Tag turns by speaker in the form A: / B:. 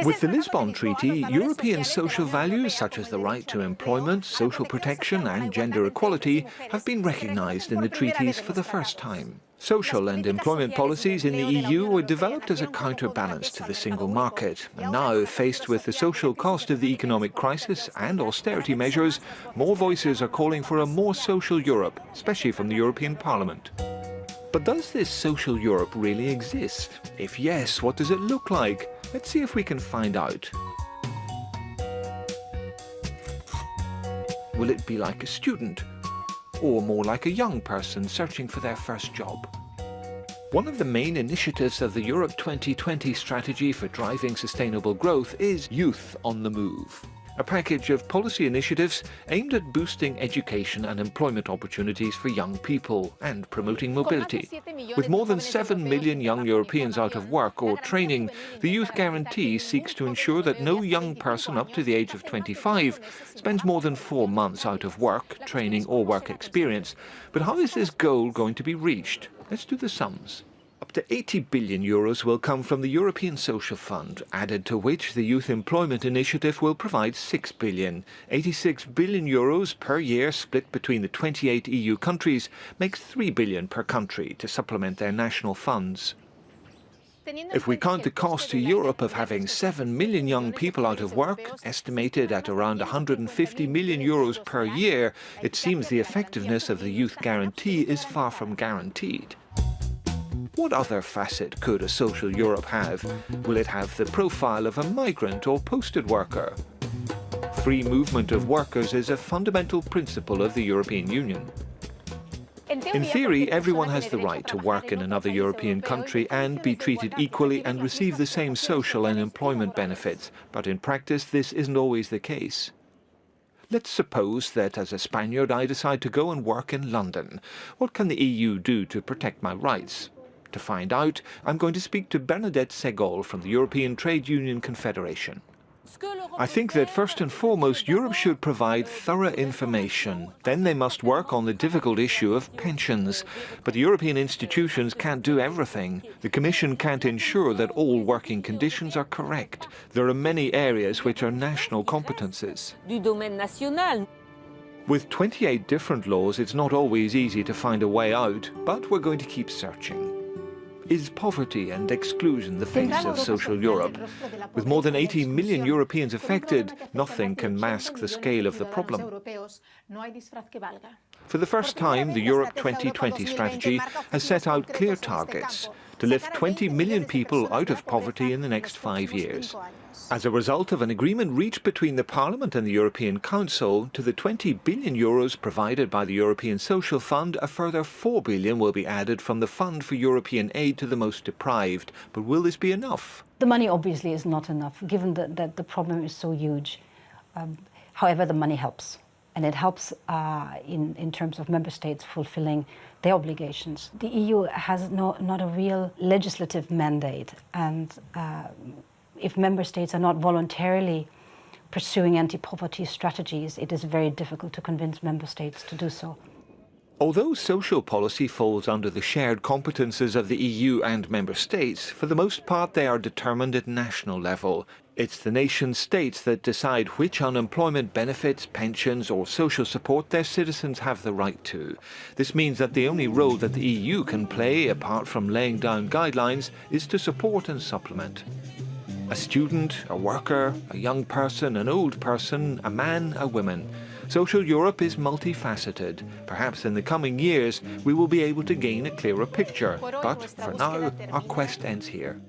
A: With the Lisbon Treaty, European social values such as the right to employment, social protection and gender equality have been recognized in the treaties for the first time. Social and employment policies in the EU were developed as a counterbalance to the single market, and now, faced with the social cost of the economic crisis and austerity measures, more voices are calling for a more social Europe, especially from the European Parliament. But does this social Europe really exist? If yes, what does it look like? Let's see if we can find out. Will it be like a student? Or more like a young person searching for their first job? One of the main initiatives of the Europe 2020 strategy for driving sustainable growth is Youth on the Move, a package of policy initiatives aimed at boosting education and employment opportunities for young people and promoting mobility. With more than 7 million young Europeans out of work or training, the Youth Guarantee seeks to ensure that no young person up to the age of 25 spends more than 4 months out of work, training or work experience. But how is this goal going to be reached? Let's do the sums. Up to 80 billion euros will come from the European Social Fund, added to which the Youth Employment Initiative will provide 6 billion. 86 billion euros per year split between the 28 EU countries makes 3 billion per country to supplement their national funds. If we count the cost to Europe of having 7 million young people out of work, estimated at around 150 million euros per year, it seems the effectiveness of the Youth Guarantee is far from guaranteed. What other facet could a social Europe have? Will it have the profile of a migrant or posted worker? Free movement of workers is a fundamental principle of the European Union. In theory, everyone has the right to work in another European country and be treated equally and receive the same social and employment benefits, but in practice this isn't always the case. Let's suppose that as a Spaniard I decide to go and work in London. What can the EU do to protect my rights? To find out, I'm going to speak to Bernadette Segol from the European Trade Union Confederation. I think that first and foremost Europe should provide thorough information. Then they must work on the difficult issue of pensions. But the European institutions can't do everything. The Commission can't ensure that all working conditions are correct. There are many areas which are national competences. With 28 different laws, it's not always easy to find a way out, but we're going to keep searching. Is poverty and exclusion the face of social Europe? With more than 80 million Europeans affected, nothing can mask the scale of the problem. For the first time, the Europe 2020 strategy has set out clear targets to lift 20 million people out of poverty in the next 5 years. As a result of an agreement reached between the Parliament and the European Council, to the 20 billion euros provided by the European Social Fund, a further 4 billion will be added from the Fund for European Aid to the most deprived. But will this be enough?
B: The money obviously is not enough, given that the problem is so huge. However, the money helps. And it helps in terms of member states fulfilling their obligations. The EU has not a real legislative mandate, and if member states are not voluntarily pursuing anti-poverty strategies, it is very difficult to convince member states to do so.
A: Although social policy falls under the shared competences of the EU and member states, for the most part they are determined at national level. It's the nation states that decide which unemployment benefits, pensions or social support their citizens have the right to. This means that the only role that the EU can play, apart from laying down guidelines, is to support and supplement. A student, a worker, a young person, an old person, a man, a woman. Social Europe is multifaceted. Perhaps in the coming years we will be able to gain a clearer picture. But for now, our quest ends here.